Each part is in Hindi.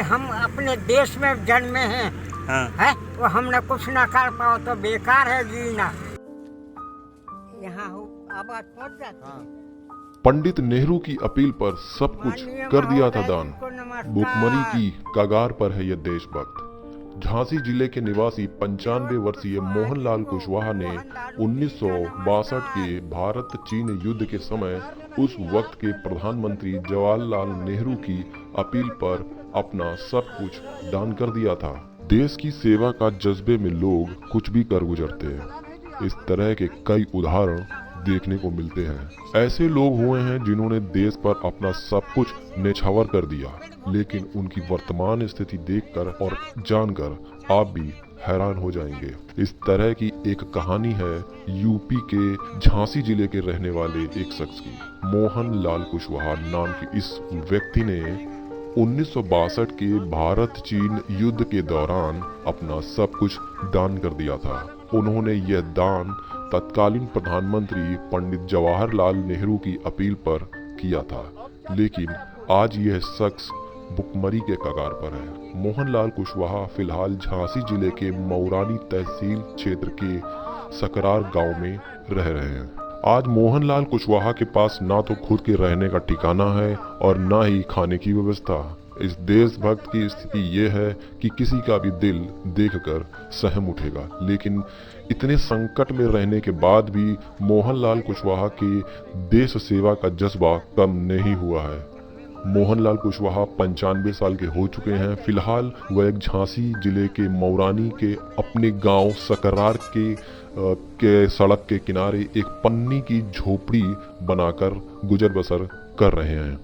कि हम अपने देश में जन्मे हैं, हाँ। है वो हमने कुछ ना कर पाओ तो बेकार है जीना। यहाँ आवाज पहुंच जाती है। पंडित नेहरू की अपील पर सब कुछ कर दिया था दान। भुखमरी की कगार पर है यह देशभक्त। झांसी जिले के निवासी 95 वर्षीय मोहनलाल कुशवाहा ने 1962 के भारत चीन युद्ध के समय उस वक्त के प्रधानमंत्री जवाहरलाल नेहरू की अपील पर अपना सब कुछ दान कर दिया था। देश की सेवा का जज्बे में लोग कुछ भी कर गुजरते हैं। इस तरह के कई उदाहरण देखने को मिलते हैं। ऐसे लोग हुए हैं जिन्होंने देश पर अपना सब कुछ न्यौछावर कर दिया, लेकिन उनकी वर्तमान स्थिति देखकर और जानकर आप भी हैरान हो जाएंगे। इस तरह की एक कहानी है यूपी के झांसी जिले के रहने वाले एक शख्स की। मोहनलाल कुशवाहा नाम के इस व्यक्ति ने 1962 के भारत चीन युद्ध के दौरान अपना सब कुछ दान कर दिया था। उन्होंने यह दान तत्कालीन प्रधानमंत्री पंडित जवाहरलाल नेहरू की अपील पर किया था, लेकिन आज यह शख्स भुखमरी के कगार पर है। मोहनलाल कुशवाहा फिलहाल झांसी जिले के मौरानी तहसील क्षेत्र के सकरार गांव में रह रहे हैं। आज मोहनलाल कुशवाहा के पास ना तो खुद के रहने का ठिकाना है और ना ही खाने की व्यवस्था। इस देशभक्त की स्थिति ये है कि किसी का भी दिल देखकर सहम उठेगा, लेकिन इतने संकट में रहने के बाद भी मोहनलाल कुशवाहा के देश सेवा का जज्बा कम नहीं हुआ है। मोहनलाल कुशवाहा 95 साल के हो चुके हैं। फिलहाल वह एक झांसी जिले के मौरानी के अपने गांव सकरार के सड़क के किनारे एक पन्नी की झोपड़ी बनाकर गुजर बसर कर रहे हैं।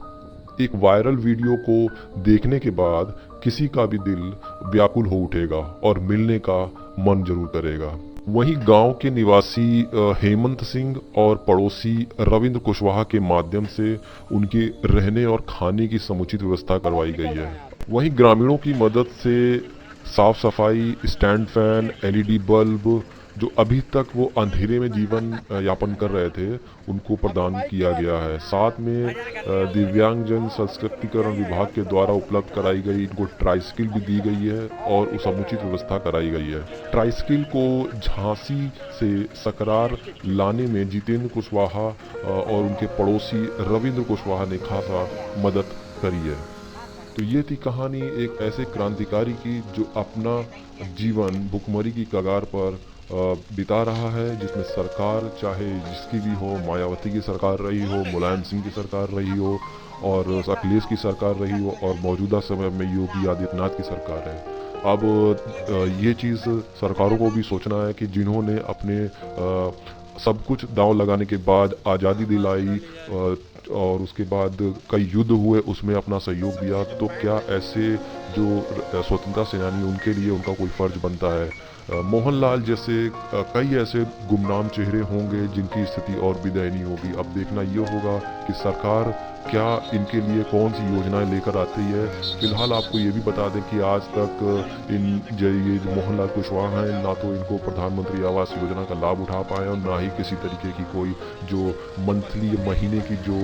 एक वायरल वीडियो को देखने के बाद किसी का भी दिल व्याकुल हो उठेगा और मिलने का मन जरूर करेगा। वहीं गांव के निवासी हेमंत सिंह और पड़ोसी रविंद्र कुशवाहा के माध्यम से उनके रहने और खाने की समुचित व्यवस्था करवाई गई है। वहीं ग्रामीणों की मदद से साफ सफाई, स्टैंड फैन, LED बल्ब जो अभी तक वो अंधेरे में जीवन यापन कर रहे थे, उनको प्रदान किया गया है। साथ में दिव्यांगजन सशक्तिकरण विभाग के द्वारा उपलब्ध कराई गई इनको ट्राइसाइकिल भी दी गई है और समुचित व्यवस्था कराई गई है। ट्राइसाइकिल को झांसी से सकरार लाने में जितेंद्र कुशवाहा और उनके पड़ोसी रविंद्र कुशवाहा ने खासा मदद करी है। तो ये थी कहानी एक ऐसे क्रांतिकारी की जो अपना जीवन भुखमरी की कगार पर बिता रहा है, जिसमें सरकार चाहे जिसकी भी हो, मायावती की सरकार रही हो, मुलायम सिंह की सरकार रही हो और अखिलेश की सरकार रही हो और मौजूदा समय में योगी आदित्यनाथ की सरकार है। अब ये चीज़ सरकारों को भी सोचना है कि जिन्होंने अपने सब कुछ दांव लगाने के बाद आज़ादी दिलाई और उसके बाद कई युद्ध हुए, उसमें अपना सहयोग दिया, तो क्या ऐसे जो स्वतंत्रता सेनानी उनके लिए उनका कोई फर्ज बनता है। मोहनलाल जैसे कई ऐसे गुमनाम चेहरे होंगे जिनकी स्थिति और भी दयनीय होगी। अब देखना ये होगा कि सरकार क्या इनके लिए कौन सी योजनाएं लेकर आती है। फिलहाल आपको ये भी बता दें कि आज तक ये जो मोहनलाल कुशवाहा हैं, ना तो इनको प्रधानमंत्री आवास योजना का लाभ उठा पाए और ना ही किसी तरीके की कोई जो मंथली महीने की जो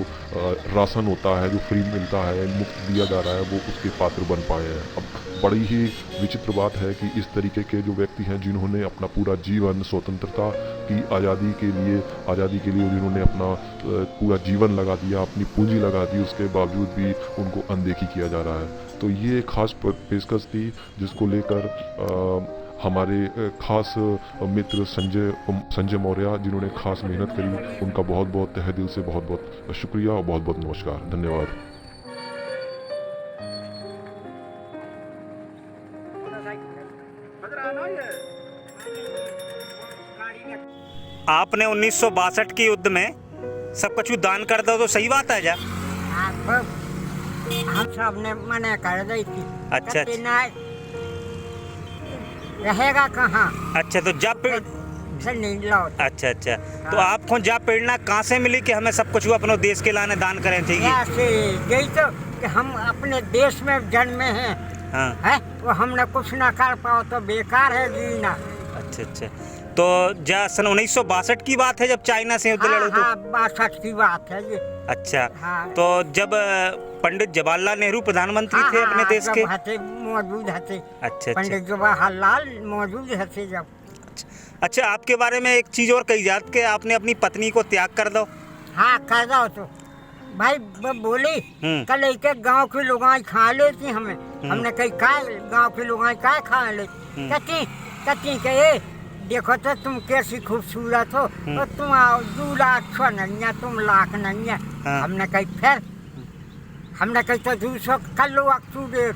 राशन होता है, जो फ्री मिलता है, मुफ्त दिया जा रहा है, वो उसके पात्र बन पाए हैं। अब बड़ी ही विचित्र बात है कि इस तरीके के जो व्यक्ति हैं जिन्होंने अपना पूरा जीवन स्वतंत्रता की आज़ादी के लिए जिन्होंने अपना पूरा जीवन लगा दिया, अपनी पूंजी लगा दी, उसके बावजूद भी उनको अनदेखी किया जा रहा है। तो ये खास पेशकश थी जिसको लेकर हमारे खास मित्र संजय मौर्य जिन्होंने खास मेहनत करी, उनका बहुत बहुत तहे दिल से बहुत बहुत शुक्रिया और बहुत बहुत नमस्कार, धन्यवाद। आपने 1962 के युद्ध में सब कुछ दान कर दो तो सही बात है जा? हम सब ने मना कर दी थी। अच्छा, रहेगा कहाँ? अच्छा, तो जब नहीं लौट। अच्छा, तो आपको जब प्रेरणा कहाँ से मिली कि हमें सब कुछ अपने देश के लाने दान करें चाहिए? यही तो कि हम अपने देश में जन्मे हैं, हाँ, है वो हमने कुछ ना कर पाओ तो बेकार है जीना। अच्छा, तो जा सन 1962 की बात है जब चाइना से युद्ध लड़े थे? हाँ 62 की बात है ये। अच्छा। हाँ। तो जब पंडित जवाहरलाल नेहरू प्रधानमंत्री थे अपने देश के? मौजूद थे। अच्छा। पंडित जवाहरलाल मौजूद थे जब। अच्छा, आपके बारे में एक चीज और कही जाती कि आपने अपनी पत्नी को त्याग कर दो। हाँ कर दो तो भाई बोली कल एक गांव के लोग खा लेती हमें। हमने कही का गांव के लोग का खा ले कती कहे देखो तो तुम कैसी खूबसूरत हो तो तुम 2 लाख छो नहीं है, तुम लाख नहीं है। हमने कही फिर हमने कही तो 200 कर लो अक्टूबर।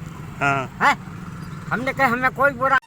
हमने कही हमें कोई बुरा